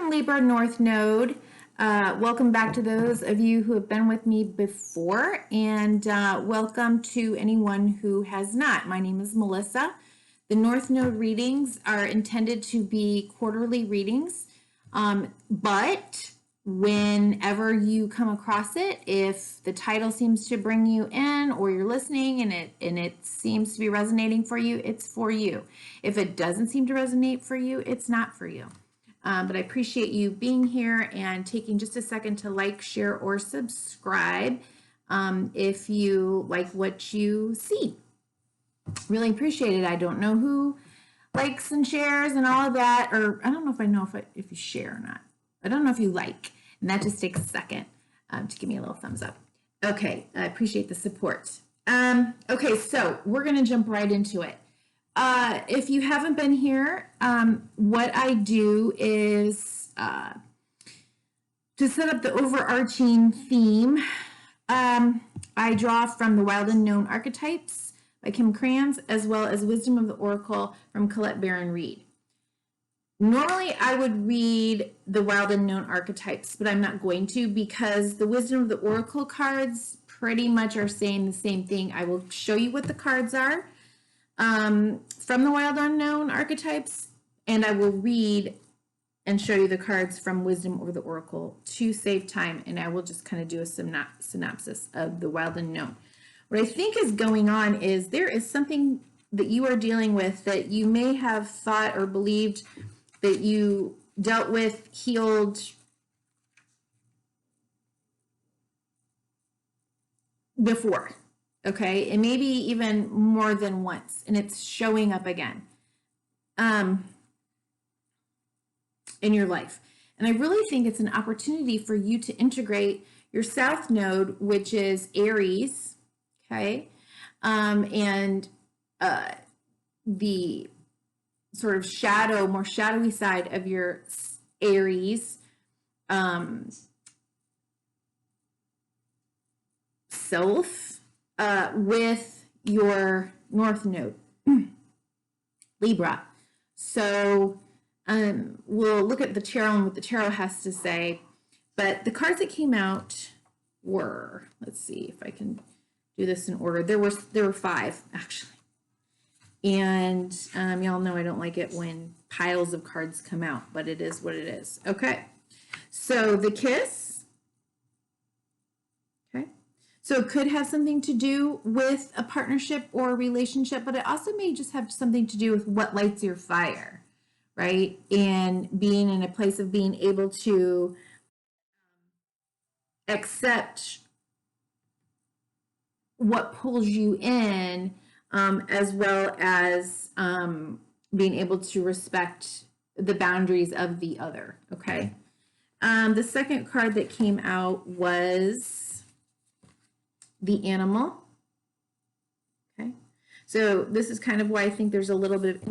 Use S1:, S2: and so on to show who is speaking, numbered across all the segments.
S1: Welcome, Libra North Node. Welcome back to those of you who have been with me before, and welcome to anyone who has not. My name is Melissa. The North Node readings are intended to be quarterly readings, but whenever you come across it, if the title seems to bring you in or you're listening and it seems to be resonating for you, it's for you. If it doesn't seem to resonate for you, it's not for you. But I appreciate you being here and taking just a second to like, share, or subscribe if you like what you see. Really appreciate it. I don't know who likes and shares and all of that, or I don't know if I know if you share or not. I don't know if you like, and that just takes a second to give me a little thumbs up. Okay, I appreciate the support. Okay, so we're going to jump right into it. If you haven't been here, what I do is to set up the overarching theme. I draw from the Wild Unknown Archetypes by Kim Krans, as well as Wisdom of the Oracle from Colette Baron Reed. Normally, I would read the Wild Unknown Archetypes, but I'm not going to because the Wisdom of the Oracle cards pretty much are saying the same thing. I will show you what the cards are from the Wild Unknown Archetypes, and I will read and show you the cards from Wisdom of the Oracle to save time, and I will just kind of do a synopsis of the Wild Unknown. What I think is going on is there is something that you are dealing with that you may have thought or believed that you dealt with, healed before. Okay, and maybe even more than once, and it's showing up again in your life. And I really think it's an opportunity for you to integrate your South Node, which is Aries, okay, and the sort of more shadowy side of your Aries self, with your North Node, Libra. So we'll look at the tarot and what the tarot has to say. But the cards that came out were, let's see if I can do this in order. There were 5, actually. And y'all know I don't like it when piles of cards come out, but it is what it is. Okay, so the Kiss. So it could have something to do with a partnership or a relationship, but it also may just have something to do with what lights your fire, right? And being in a place of being able to accept what pulls you in, as well as being able to respect the boundaries of the other, okay? The second card that came out was the Animal. Okay, so this is kind of why I think there's a little bit of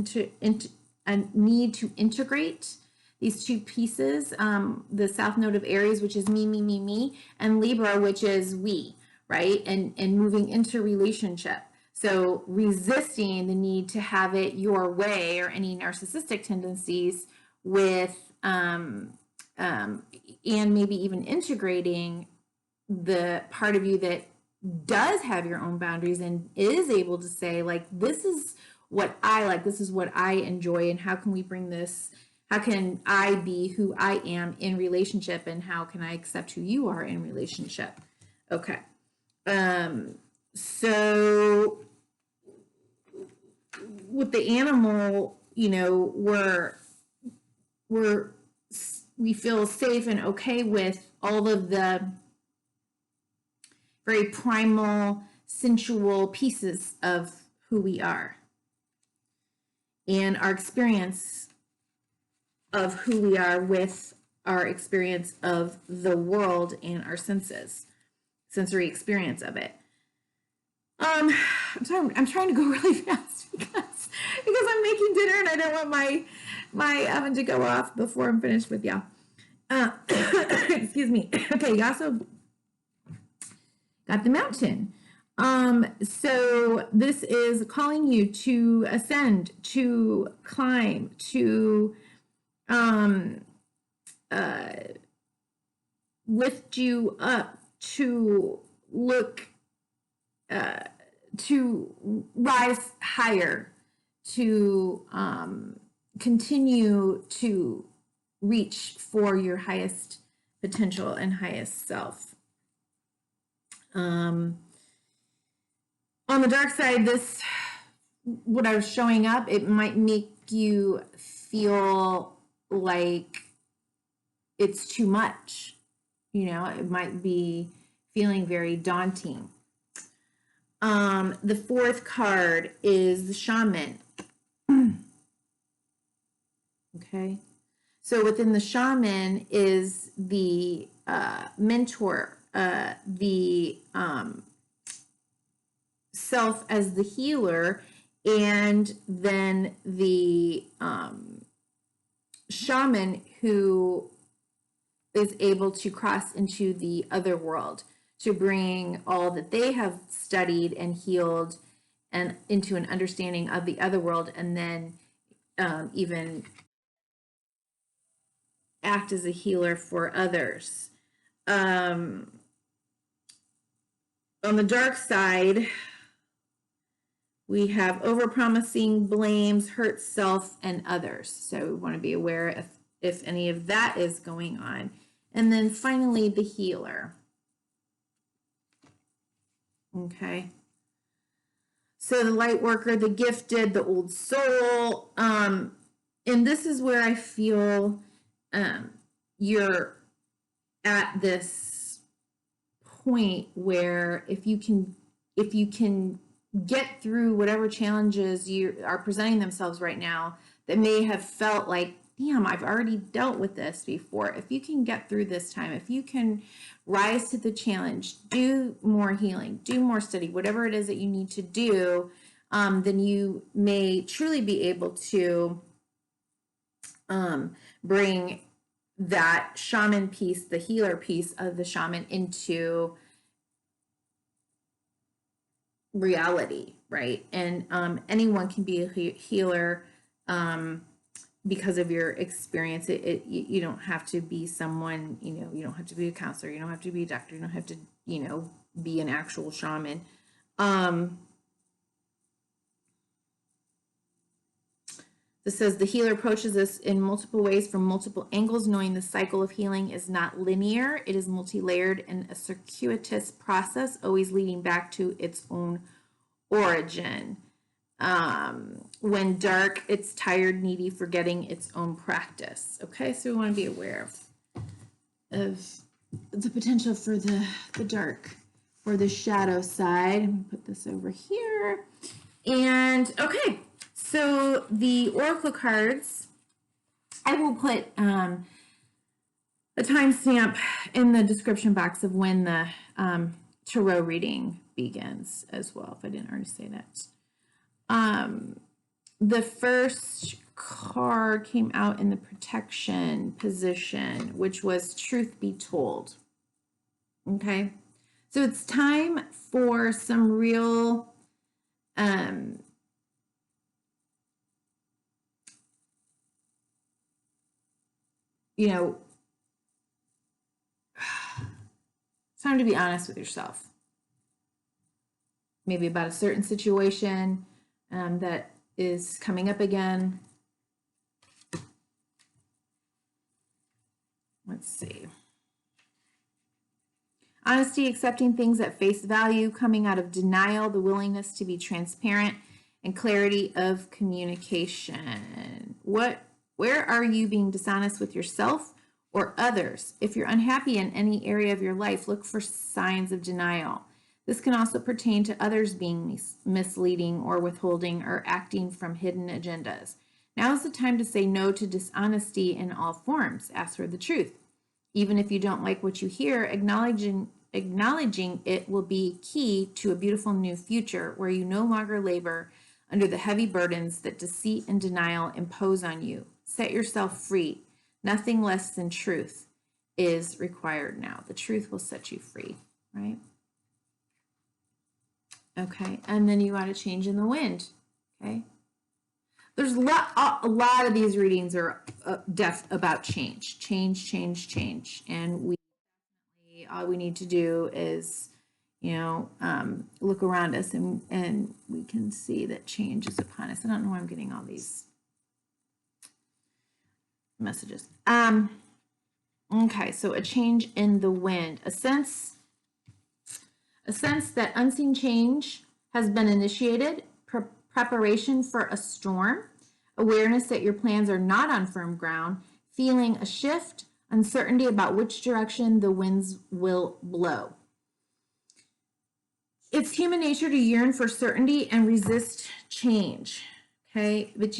S1: a need to integrate these two pieces, the South Node of Aries, which is me, and Libra, which is we, right? And moving into relationship. So resisting the need to have it your way or any narcissistic tendencies with, and maybe even integrating the part of you that does have your own boundaries and is able to say, like, this is what I like, this is what I enjoy, and how can we bring this, how can I be who I am in relationship, and how can I accept who you are in relationship? Okay. So with the Animal, you know, we feel safe and okay with all of the very primal, sensual pieces of who we are and our experience of who we are with our experience of the world and our sensory experience of it. I'm trying to go really fast because I'm making dinner and I don't want my oven to go off before I'm finished with y'all. Excuse me. Okay, you also got the Mountain. So this is calling you to ascend, to climb, to lift you up to look, to rise higher, to continue to reach for your highest potential and highest self. On the dark side, this, what I was showing up, it might make you feel like it's too much. You know, it might be feeling very daunting. The fourth card is the shaman. Okay. So within the shaman is the mentor, the self as the healer, and then the shaman who is able to cross into the other world to bring all that they have studied and healed and into an understanding of the other world, and then even act as a healer for others. On the dark side, we have overpromising, blames, hurt self and others. So we want to be aware if any of that is going on. And then finally, the healer. Okay. So the light worker, the gifted, the old soul. And this is where I feel you're at this point where if you can get through whatever challenges you are presenting themselves right now that may have felt like, damn, I've already dealt with this before. If you can get through this time, if you can rise to the challenge, do more healing, do more study, whatever it is that you need to do, then you may truly be able to bring that shaman piece, the healer piece of the shaman, into reality, right? And anyone can be a healer because of your experience. You don't have to be someone, you know, you don't have to be a counselor, you don't have to be a doctor, you don't have to, you know, be an actual shaman. This says the healer approaches this in multiple ways from multiple angles, knowing the cycle of healing is not linear. It is multi-layered and a circuitous process, always leading back to its own origin. When dark, it's tired, needy, forgetting its own practice. Okay, so we want to be aware of the potential for the dark or the shadow side. I'm going to put this over here. And okay, so the oracle cards, I will put a timestamp in the description box of when the tarot reading begins as well, if I didn't already say that. The first card came out in the protection position, which was truth be told. Okay, so it's time for some real you know, it's time to be honest with yourself. Maybe about a certain situation that is coming up again. Let's see. Honesty, accepting things at face value, coming out of denial, the willingness to be transparent, and clarity of communication. Where are you being dishonest with yourself or others? If you're unhappy in any area of your life, look for signs of denial. This can also pertain to others being misleading or withholding or acting from hidden agendas. Now is the time to say no to dishonesty in all forms. Ask for the truth. Even if you don't like what you hear, acknowledging it will be key to a beautiful new future where you no longer labor under the heavy burdens that deceit and denial impose on you. Set yourself free. Nothing less than truth is required now. The truth will set you free, right? Okay, and then you got a change in the wind, okay? There's a lot of these readings are about change, and all we need to do is, look around us and we can see that change is upon us. I don't know why I'm getting all these messages. Okay, so a change in the wind, a sense that unseen change has been initiated, preparation for a storm, awareness that your plans are not on firm ground, feeling a shift, uncertainty about which direction the winds will blow. It's human nature to yearn for certainty and resist change. Okay, but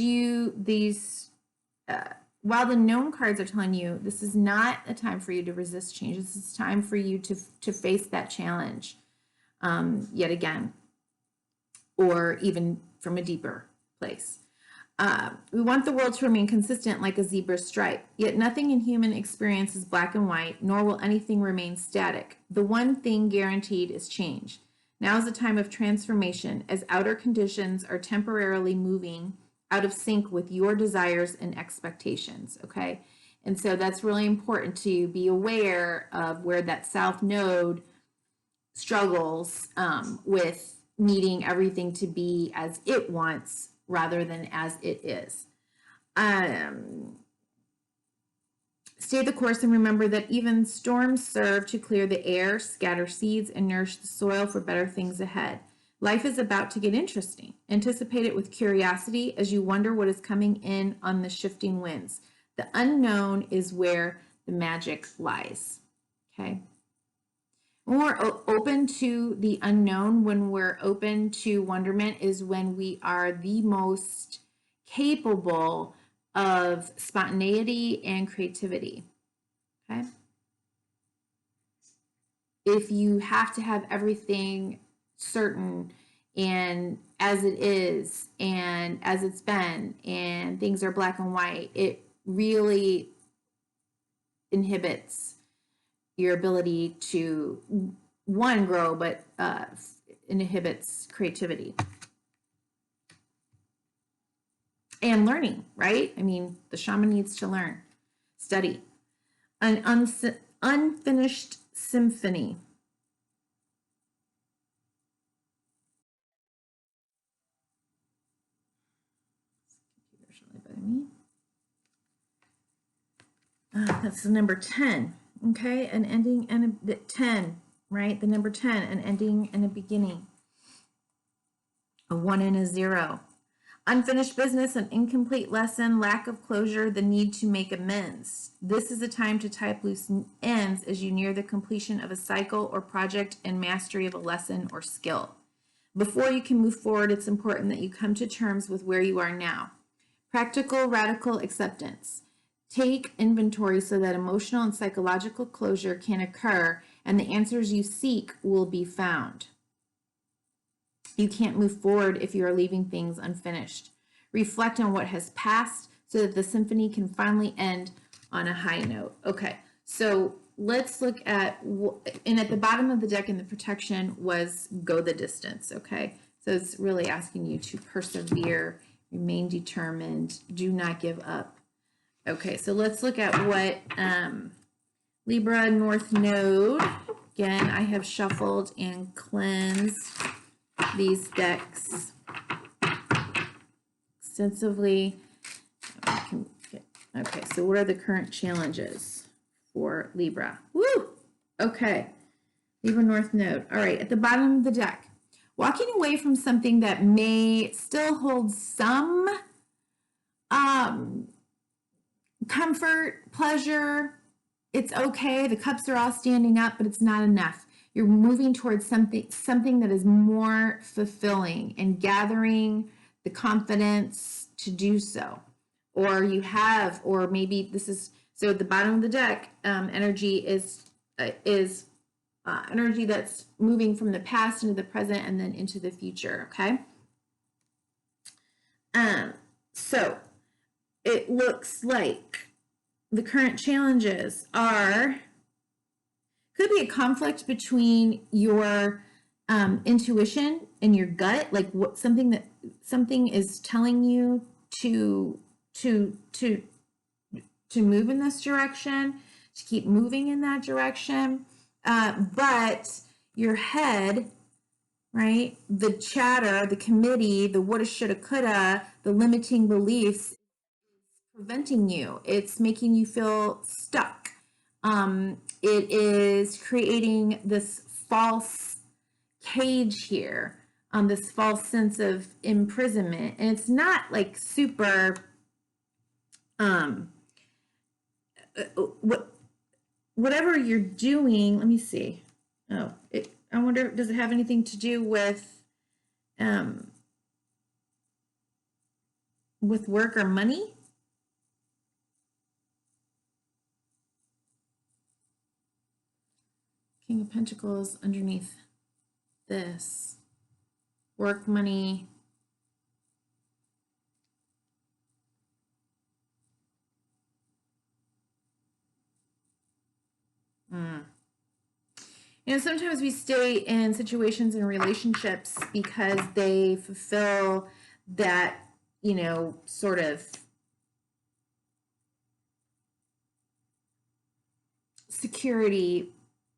S1: while the known cards are telling you this is not a time for you to resist change, this is time for you to face that challenge yet again, or even from a deeper place. We want the world to remain consistent like a zebra stripe, yet nothing in human experience is black and white, nor will anything remain static. The one thing guaranteed is change. Now is a time of transformation as outer conditions are temporarily moving out of sync with your desires and expectations, okay? And so that's really important to be aware of where that South Node struggles with needing everything to be as it wants rather than as it is. Stay the course and remember that even storms serve to clear the air, scatter seeds, and nourish the soil for better things ahead. Life is about to get interesting. Anticipate it with curiosity as you wonder what is coming in on the shifting winds. The unknown is where the magic lies. Okay? When we're open to the unknown, when we're open to wonderment, is when we are the most capable of spontaneity and creativity. Okay? If you have to have everything certain and as it is and as it's been and things are black and white, it really inhibits your ability to grow, but inhibits creativity and learning, right? I mean, the shaman needs to learn, study. An unfinished symphony. That's the number 10. Okay, an ending and a 10, right? The number 10, an ending and a beginning. A 1 and a 0. Unfinished business, an incomplete lesson, lack of closure, the need to make amends. This is a time to tie up loose ends as you near the completion of a cycle or project and mastery of a lesson or skill. Before you can move forward, it's important that you come to terms with where you are now. Practical, radical acceptance. Take inventory so that emotional and psychological closure can occur and the answers you seek will be found. You can't move forward if you are leaving things unfinished. Reflect on what has passed so that the symphony can finally end on a high note. Okay, so let's look at, and at the bottom of the deck in the protection was go the distance, okay? So it's really asking you to persevere, remain determined, do not give up. Okay, so let's look at what Libra North Node, again, I have shuffled and cleansed these decks extensively. Okay, so what are the current challenges for Libra? Woo! Okay, Libra North Node. All right, at the bottom of the deck, walking away from something that may still hold some comfort, pleasure. It's okay. The cups are all standing up, but it's not enough. You're moving towards something that is more fulfilling and gathering the confidence to do so. Or you have, or maybe this is, so at the bottom of the deck, energy is energy that's moving from the past into the present and then into the future, okay? So it looks like the current challenges are, could be a conflict between your intuition and your gut, like something is telling you to to move in this direction, to keep moving in that direction. But your head, right? The chatter, the committee, the woulda, shoulda, coulda, the limiting beliefs preventing you. It's making you feel stuck. It is creating this false cage here, this false sense of imprisonment. And it's not like super, whatever you're doing, let me see. Oh, I wonder, does it have anything to do with work or money? King of Pentacles underneath this. Work, money. You know, sometimes we stay in situations and relationships because they fulfill that, you know, sort of security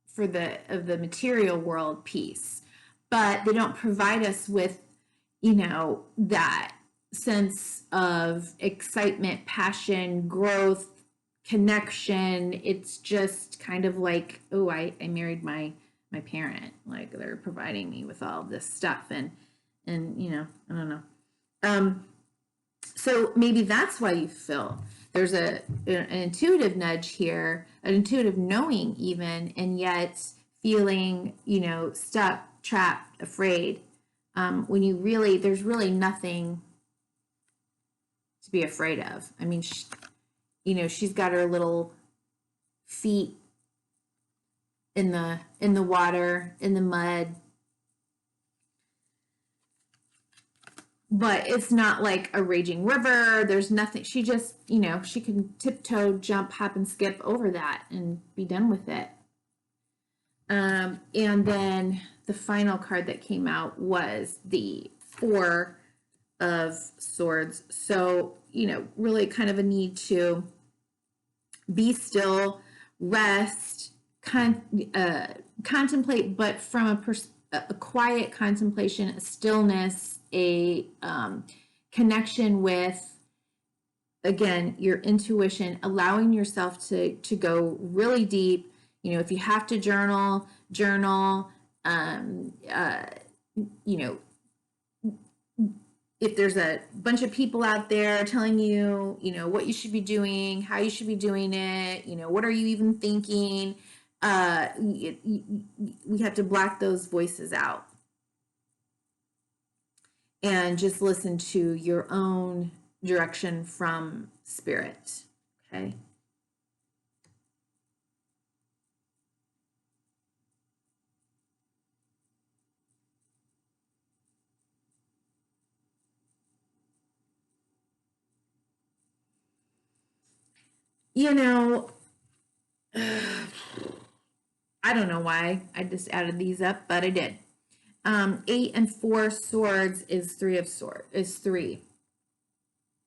S1: for the material world piece, but they don't provide us with, you know, that sense of excitement, passion, growth, connection. It's just kind of like, oh, I married my parent, like they're providing me with all this stuff, and you know, I don't know. So maybe that's why you feel there's an intuitive nudge here, an intuitive knowing even, and yet feeling, you know, stuck, trapped, afraid, when you really, there's really nothing to be afraid of. I mean, you know, she's got her little feet in the water, in the mud, but it's not like a raging river. There's nothing. She just, you know, she can tiptoe, jump, hop, and skip over that and be done with it. And then the final card that came out was the Four of Swords. So, you know, really kind of a need to be still, rest, contemplate, but from a quiet contemplation, a stillness, a connection with, again, your intuition, allowing yourself to go really deep. You know, if you have to journal, you know, if there's a bunch of people out there telling you, you know, what you should be doing, how you should be doing it, you know, what are you even thinking? We have to block those voices out and just listen to your own direction from spirit. Okay. You know, I don't know why I just added these up, but I did. 8 and 4 swords is 3 of swords, is 3.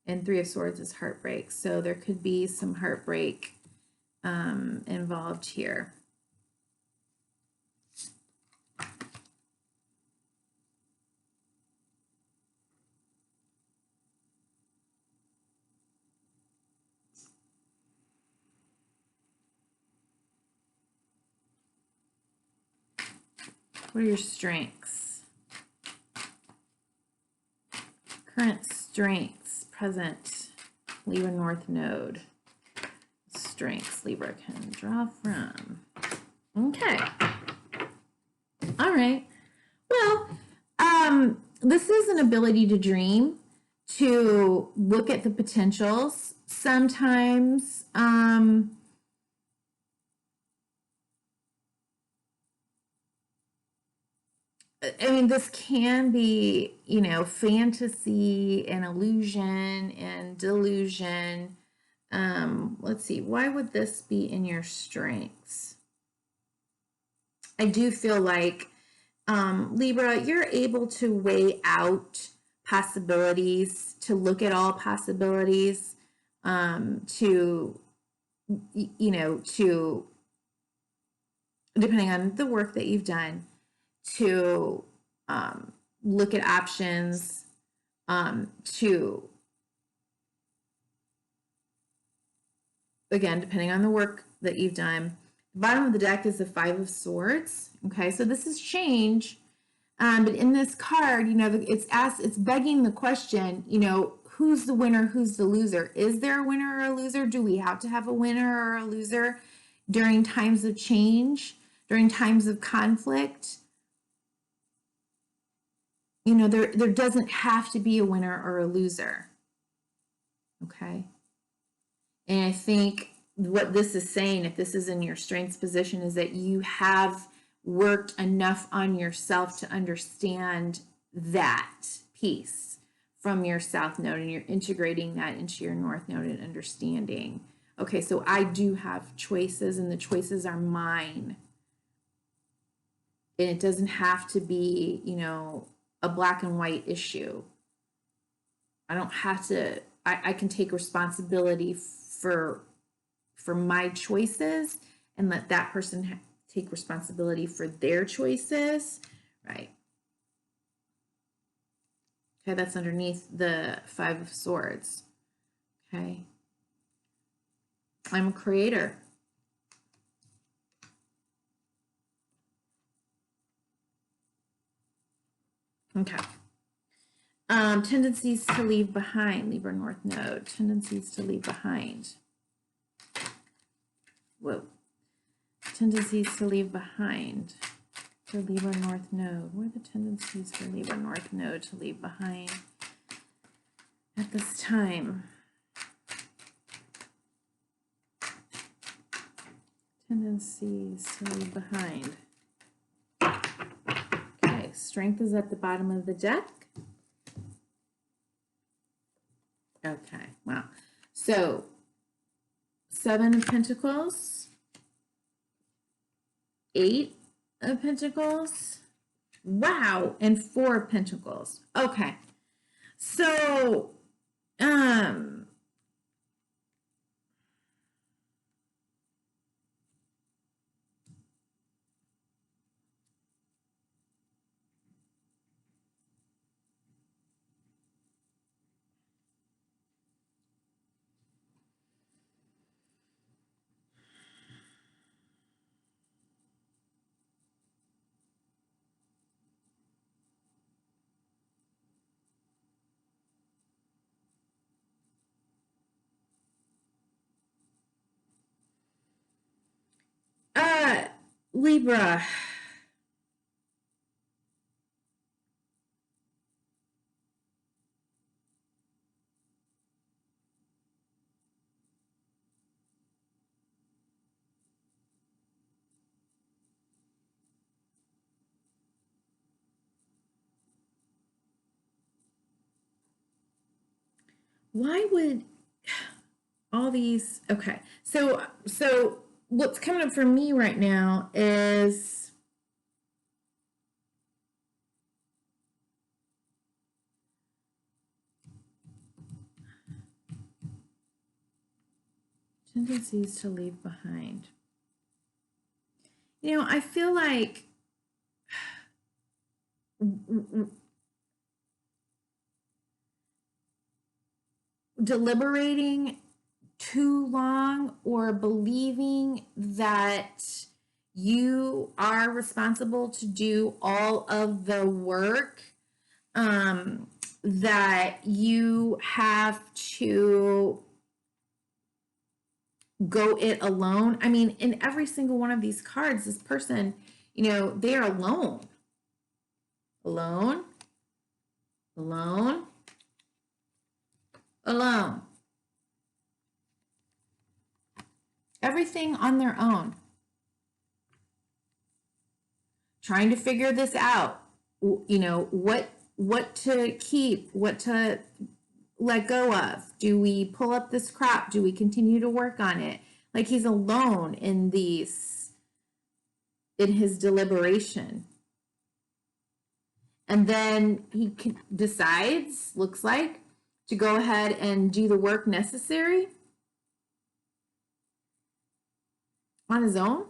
S1: And 3 of swords is heartbreak. So there could be some heartbreak involved here. What are your strengths? Current strengths, present, Libra North Node. Strengths Libra can draw from. Okay. All right. Well, this is an ability to dream, to look at the potentials. Sometimes, I mean, this can be, you know, fantasy and illusion and delusion. Let's see, why would this be in your strengths? I do feel like, Libra, you're able to weigh out possibilities, to look at all possibilities, to, to, depending on the work that you've done, to look at options, to, again, depending on the work that you've done. The bottom of the deck is the Five of Swords. Okay, so this is change. But in this card, it's begging the question, who's the winner, who's the loser? Is there a winner or a loser? Do we have to have a winner or a loser during times of change, during times of conflict? There doesn't have to be a winner or a loser. Okay. And I think what this is saying, if this is in your strengths position, is that you have worked enough on yourself to understand that piece from your South Node, and you're integrating that into your North Node and understanding, okay, so I do have choices, and the choices are mine. And it doesn't have to be, a black and white issue. I don't have to, I can take responsibility for my choices and let that person take responsibility for their choices, right? Okay, that's underneath the Five of Swords. Okay. I'm a creator. Okay. Tendencies to leave behind, Libra North Node. Tendencies to leave behind. Whoa. Tendencies to leave behind for Libra North Node. What are the tendencies for Libra North Node to leave behind at this time? Tendencies to leave behind. Okay, strength is at the bottom of the deck. Okay, wow. So, Seven of Pentacles, Eight of Pentacles, wow, and Four of Pentacles. Okay, so, Libra. Why would all these, okay, so what's coming up for me right now is tendencies to leave behind. I feel like deliberating too long or believing that you are responsible to do all of the work, that you have to go it alone. I mean, in every single one of these cards, this person, they are alone. Alone, alone, alone. Everything on their own. Trying to figure this out. What to keep, what to let go of. Do we pull up this crop? Do we continue to work on it? Like he's alone in his deliberation. And then he decides, looks like, to go ahead and do the work necessary on his own.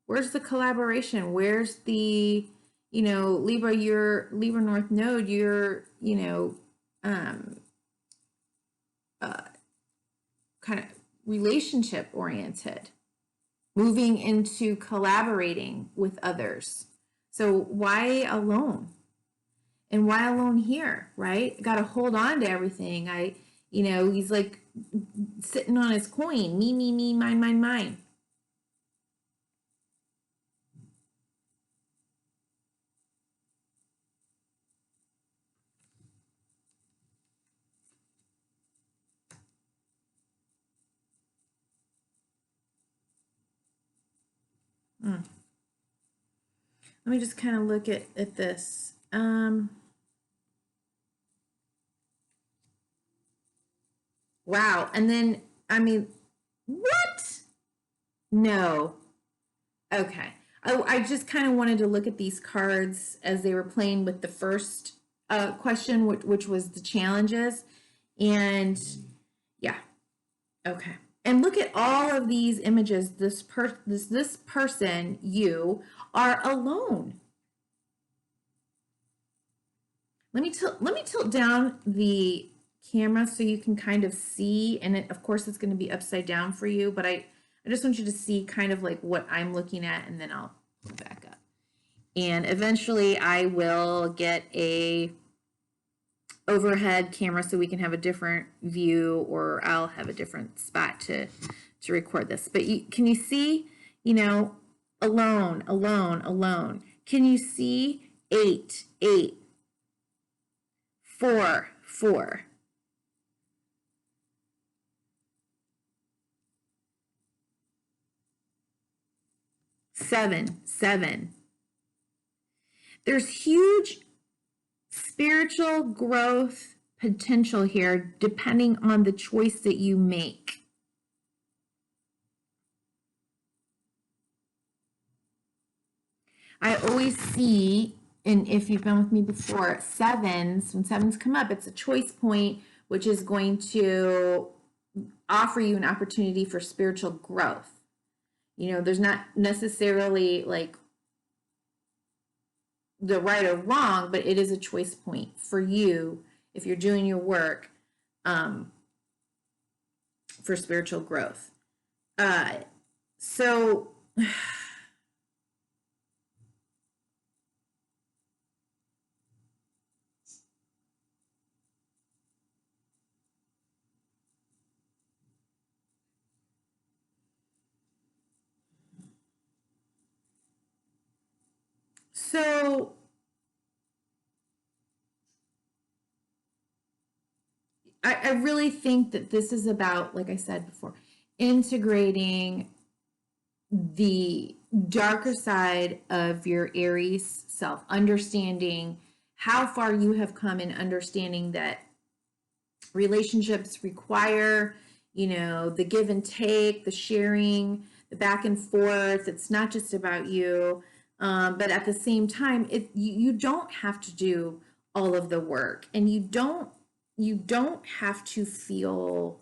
S1: Where's the collaboration? Where's the, Libra, your Libra North Node, you're, kind of relationship oriented, moving into collaborating with others. So why alone? And why alone here, right? Got to hold on to everything. He's like sitting on his coin. Me, mine, mine. Let me just kind of look at this. Wow. And then, what? No. Okay. I just kind of wanted to look at these cards as they were playing with the first question, which was the challenges. And yeah. Okay. And look at all of these images. This person, you, are alone. Let me tilt down the camera so you can kind of see, and of course it's going to be upside down for you, but I just want you to see kind of like what I'm looking at, and then I'll go back up. And eventually I will get a overhead camera so we can have a different view, or I'll have a different spot to record this. But can you see, alone. Can you see 8, 4, 7. There's huge spiritual growth potential here depending on the choice that you make. I always see, and if you've been with me before, when sevens come up, it's a choice point, which is going to offer you an opportunity for spiritual growth. There's not necessarily like the right or wrong, but it is a choice point for you if you're doing your work for spiritual growth. So I really think that this is about, like I said before, integrating the darker side of your Aries self, understanding how far you have come in understanding that relationships require, the give and take, the sharing, the back and forth. It's not just about you. But at the same time, you don't have to do all of the work, and you don't have to feel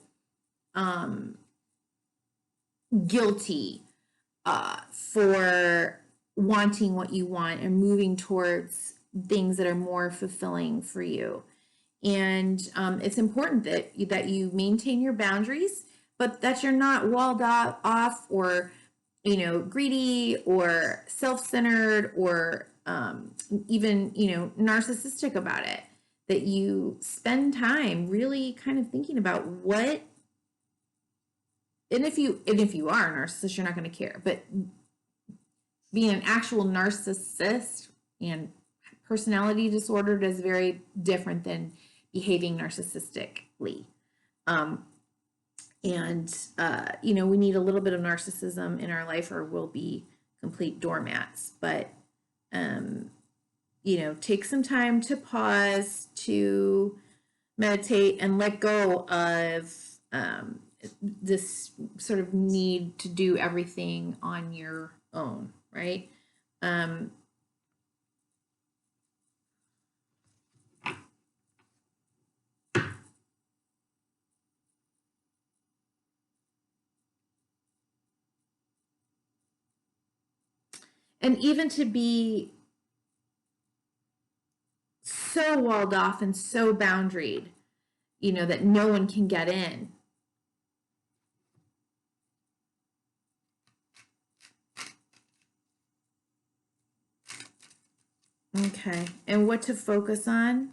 S1: guilty for wanting what you want and moving towards things that are more fulfilling for you. And it's important that you maintain your boundaries, but that you're not walled off or greedy or self-centered or even narcissistic about it. That you spend time really kind of thinking about what, and if you are a narcissist, you're not going to care. But being an actual narcissist and personality disordered is very different than behaving narcissistically. We need a little bit of narcissism in our life, or we'll be complete doormats. But take some time to pause, to meditate, and let go of this sort of need to do everything on your own, right? And even to be so walled off and so boundaried, you know, that no one can get in. Okay, and what to focus on?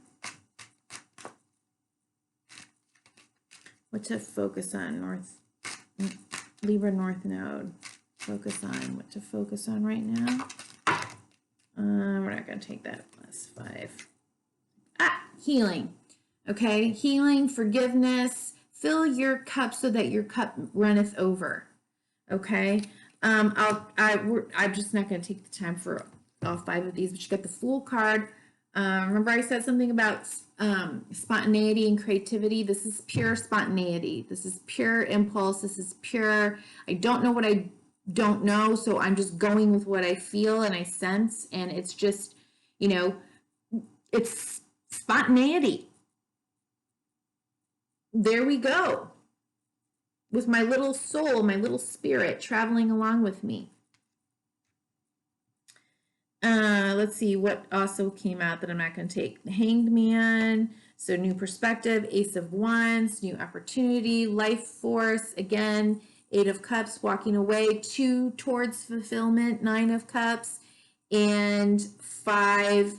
S1: What to focus on, Libra North Node. Focus on, what to focus on right now? We're not going to take that +5. Healing. Okay, healing, forgiveness. Fill your cup so that your cup runneth over. Okay, I'm just not going to take the time for all 5 of these, but you got the Fool card. Remember I said something about spontaneity and creativity. This is pure spontaneity. This is pure impulse. This is pure, I don't know what I don't know, so I'm just going with what I feel and I sense, and it's just, you know, it's spontaneity. There we go. With my little soul, my little spirit traveling along with me. Let's see what also came out that I'm not going to take. The Hanged Man, so new perspective, Ace of Wands, new opportunity, life force, again, 8 of Cups, walking away, 2 towards fulfillment, 9 of Cups, and 5,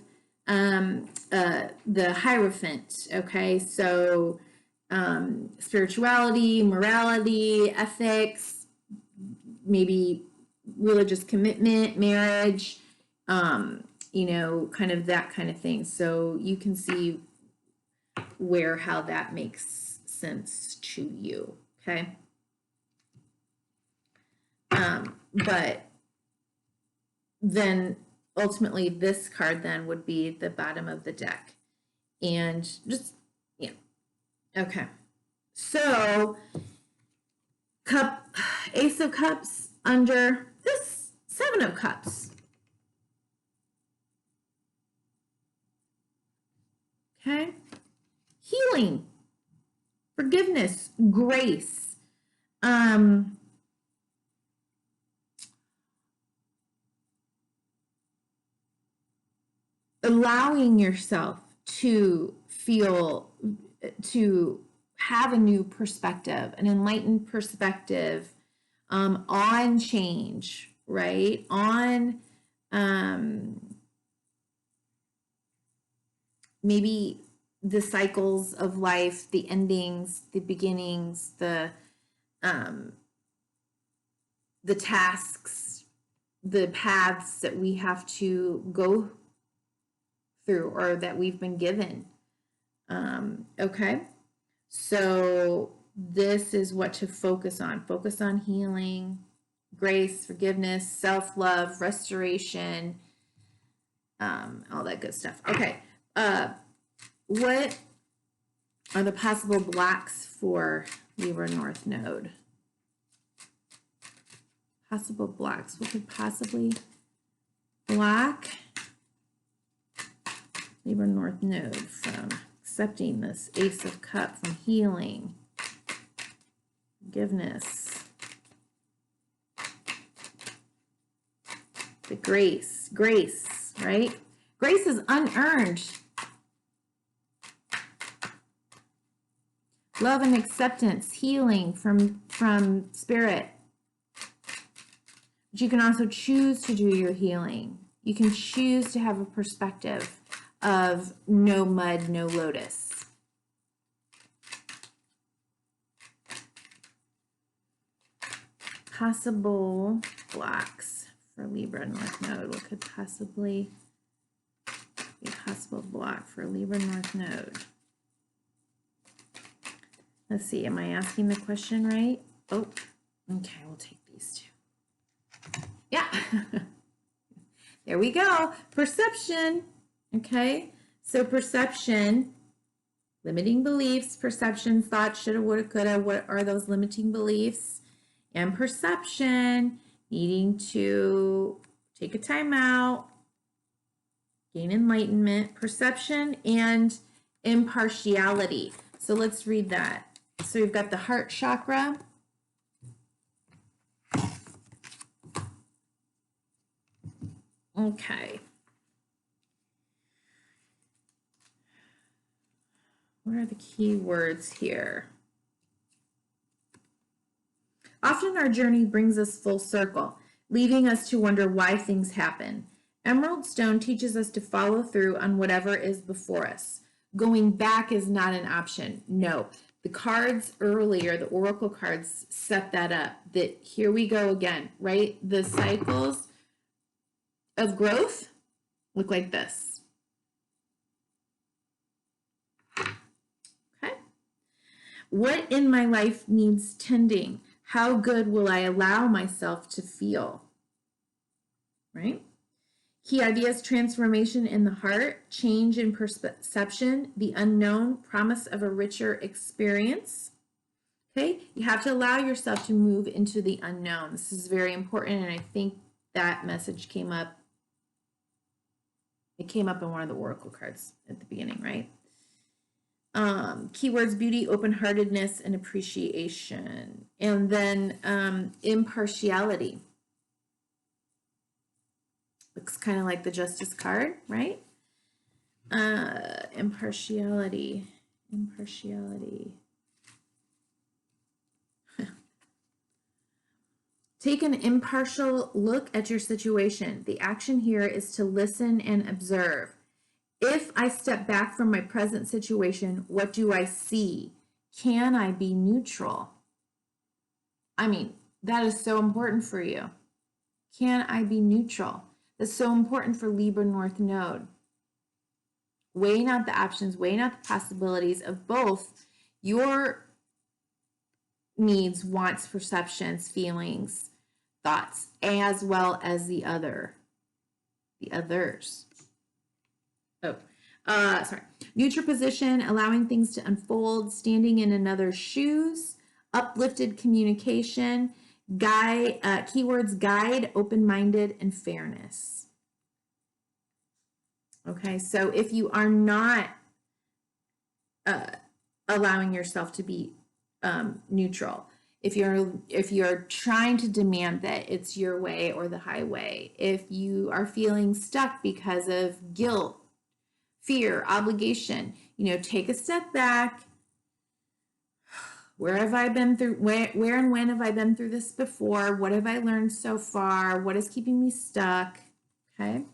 S1: the Hierophant, okay, so spirituality, morality, ethics, maybe religious commitment, marriage, you know, kind of that kind of thing. So you can see how that makes sense to you, okay? But then ultimately this card then would be the bottom of the deck. And just, yeah, okay. So Ace of Cups under this 7 of Cups. Okay, healing, forgiveness, grace, allowing yourself to feel, to have a new perspective, an enlightened perspective on change, right? On maybe the cycles of life, the endings, the beginnings, the tasks, the paths that we have to go through or that we've been given. Okay, so this is what to focus on. Focus on healing, grace, forgiveness, self-love, restoration, all that good stuff. Okay, what are the possible blocks for Libra North Node? Possible blocks. What could possibly block Libra North Node from accepting this Ace of Cups, from healing, forgiveness, the grace, right? Grace is unearned. Love and acceptance, healing from spirit. But you can also choose to do your healing. You can choose to have a perspective of no mud, no lotus. Possible blocks for Libra North Node. What could possibly be a possible block for Libra North Node? Let's see, am I asking the question right? Oh, okay, we'll take these 2. Yeah, there we go. Perception, okay? So perception, limiting beliefs, perception, thought, shoulda, woulda, coulda. What are those limiting beliefs? And perception, needing to take a time out, gain enlightenment, perception, and impartiality. So let's read that. So we've got the heart chakra. Okay. What are the key words here? Often our journey brings us full circle, leaving us to wonder why things happen. Emerald stone teaches us to follow through on whatever is before us. Going back is not an option. No. The cards earlier, the oracle cards, set that up. That here we go again, right? The cycles of growth look like this. Okay. What in my life needs tending? How good will I allow myself to feel? Right? Key ideas: transformation in the heart, change in perception, the unknown, promise of a richer experience. Okay, you have to allow yourself to move into the unknown. This is very important, and I think that message came up. It came up in one of the oracle cards at the beginning, right? Keywords: beauty, open-heartedness, and appreciation. And then impartiality. Looks kind of like the Justice card, right? Impartiality. Take an impartial look at your situation. The action here is to listen and observe. If I step back from my present situation, what do I see? Can I be neutral? I mean, that is so important for you. Can I be neutral? That's so important for Libra North Node. Weighing out the options, weighing out the possibilities of both your needs, wants, perceptions, feelings, thoughts, as well as the others. Sorry. Neutral position, allowing things to unfold, standing in another's shoes, uplifted communication, guide, keywords: guide, open-minded, and fairness. Okay, so if you are not allowing yourself to be neutral, if you're trying to demand that it's your way or the highway, if you are feeling stuck because of guilt, fear, obligation, take a step back. Where have I been through, where and when have I been through this before? What have I learned so far? What is keeping me stuck? Okay.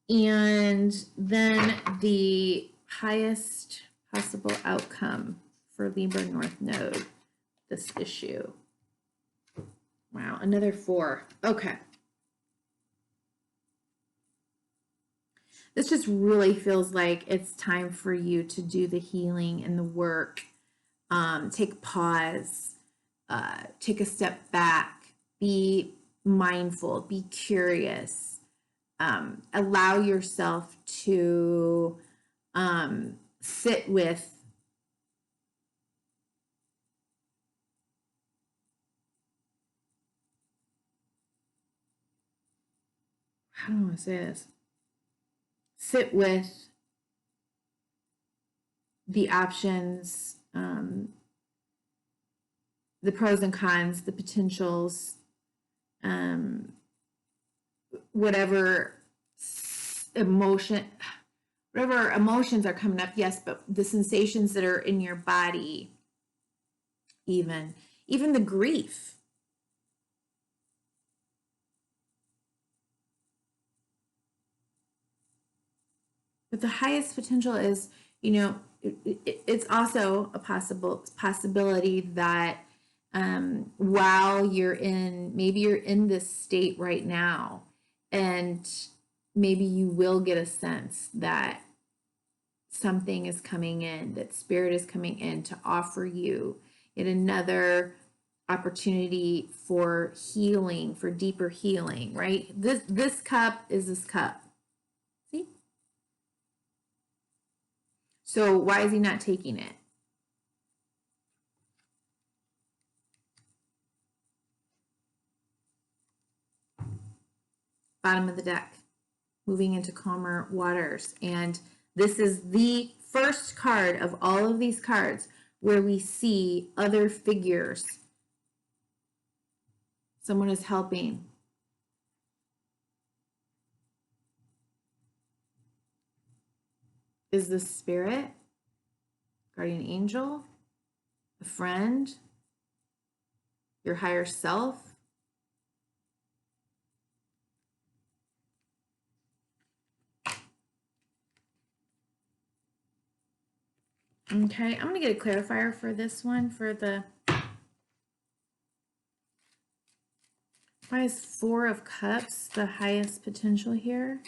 S1: And then the highest possible outcome for Libra North Node, this issue. Wow, another 4. Okay. This just really feels like it's time for you to do the healing and the work. Take a pause, take a step back, be mindful, be curious. Allow yourself to sit with how do I want to say this? Sit with the options, the pros and cons, the potentials, whatever emotions are coming up, yes, but the sensations that are in your body, even the grief. But the highest potential is, it's also a possibility that while maybe you're in this state right now, and maybe you will get a sense that something is coming in, that spirit is coming in to offer you yet another opportunity for healing, for deeper healing, right? This cup is this cup. See? So why is he not taking it? Bottom of the deck, moving into calmer waters. And this is the first card of all of these cards where we see other figures. Someone is helping. Is the spirit, guardian angel, a friend, your higher self? Okay, I'm going to get a clarifier for this one, for the, why is 4 of Cups the highest potential here?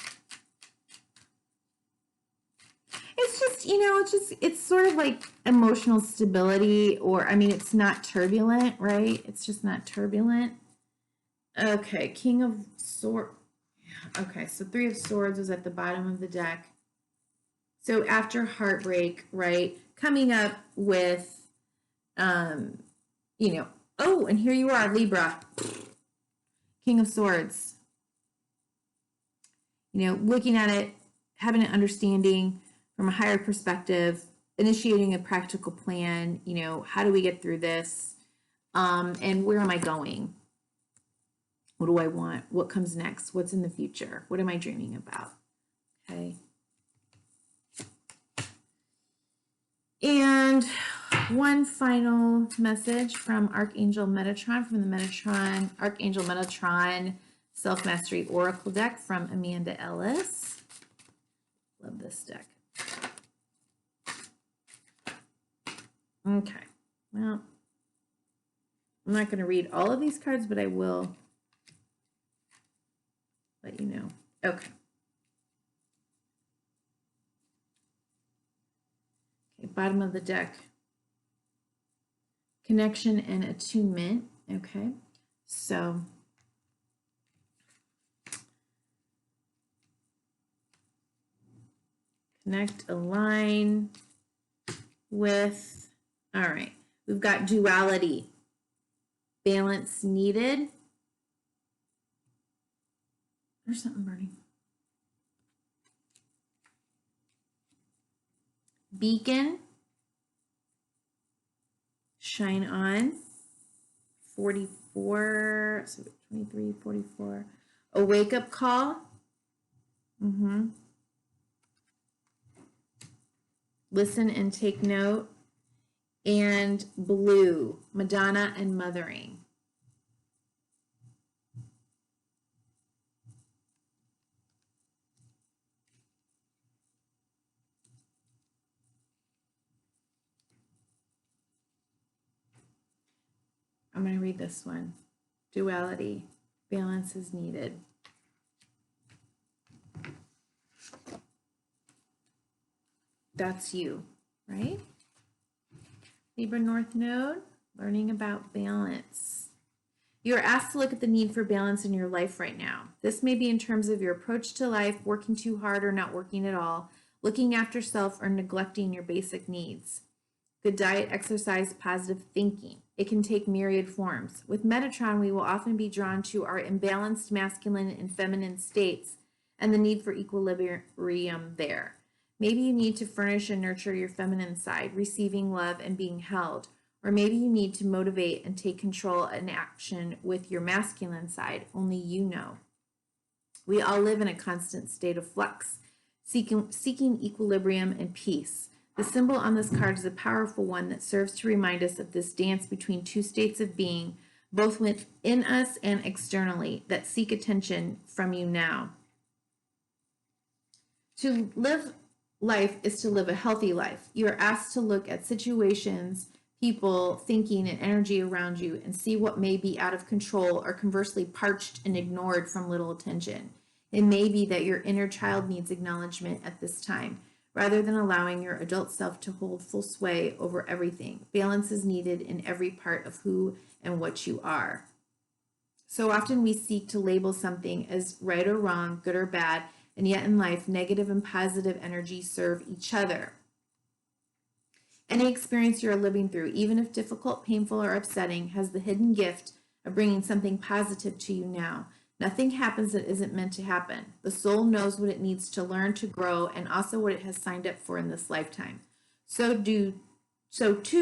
S1: It's just, you know, it's sort of like emotional stability, or, I mean, it's not turbulent, right? It's just not turbulent. Okay, King of Swords. Okay, so 3 of Swords was at the bottom of the deck. So after heartbreak, right, coming up with, you know, oh, and here you are, Libra, King of Swords. You know, looking at it, having an understanding from a higher perspective, initiating a practical plan, you know, how do we get through this? And where am I going? What do I want? What comes next? What's in the future? What am I dreaming about? Okay. And one final message from Archangel Metatron, from the Metatron, Archangel Metatron Self-Mastery Oracle deck from Amanda Ellis. Love this deck. Okay, well, I'm not going to read all of these cards, but I will let you know. Okay. Okay, bottom of the deck. Connection and attunement. Okay, so connect, align with, all right, we've got duality, balance needed. There's something burning. Beacon, shine on, 44, so 23, 44. A wake-up call. Listen and take note. And blue, Madonna and mothering. I'm going to read this one. Duality, balance is needed. That's you, right? Libra North Node, learning about balance. You are asked to look at the need for balance in your life right now. This may be in terms of your approach to life, working too hard or not working at all, looking after self or neglecting your basic needs. Good diet, exercise, positive thinking. It can take myriad forms. With Metatron, we will often be drawn to our imbalanced masculine and feminine states and the need for equilibrium there. Maybe you need to furnish and nurture your feminine side, receiving love and being held. Or maybe you need to motivate and take control and action with your masculine side. Only you know. We all live in a constant state of flux, seeking equilibrium and peace. The symbol on this card is a powerful one that serves to remind us of this dance between two states of being, both within us and externally, that seek attention from you now. To live life is to live a healthy life. You are asked to look at situations, people, thinking, and energy around you and see what may be out of control or conversely parched and ignored from little attention. It may be that your inner child needs acknowledgement at this time, rather than allowing your adult self to hold full sway over everything. Balance is needed in every part of who and what you are. So often we seek to label something as right or wrong, good or bad, and yet in life, negative and positive energy serve each other. Any experience you are living through, even if difficult, painful, or upsetting, has the hidden gift of bringing something positive to you now. Nothing happens that isn't meant to happen. The soul knows what it needs to learn to grow and also what it has signed up for in this lifetime. So too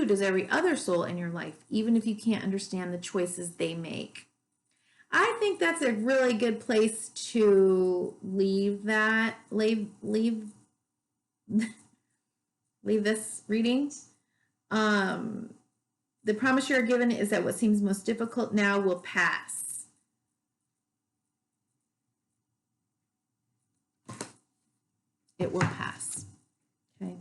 S1: does every other soul in your life, even if you can't understand the choices they make. I think that's a really good place to leave that. Leave this reading. The promise you are given is that what seems most difficult now will pass. It will pass. Okay.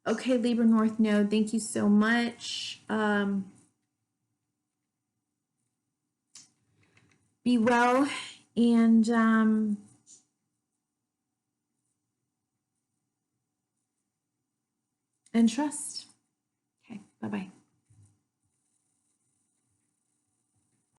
S1: Okay, Libra North Node, thank you so much. Be well and trust. Okay, bye-bye.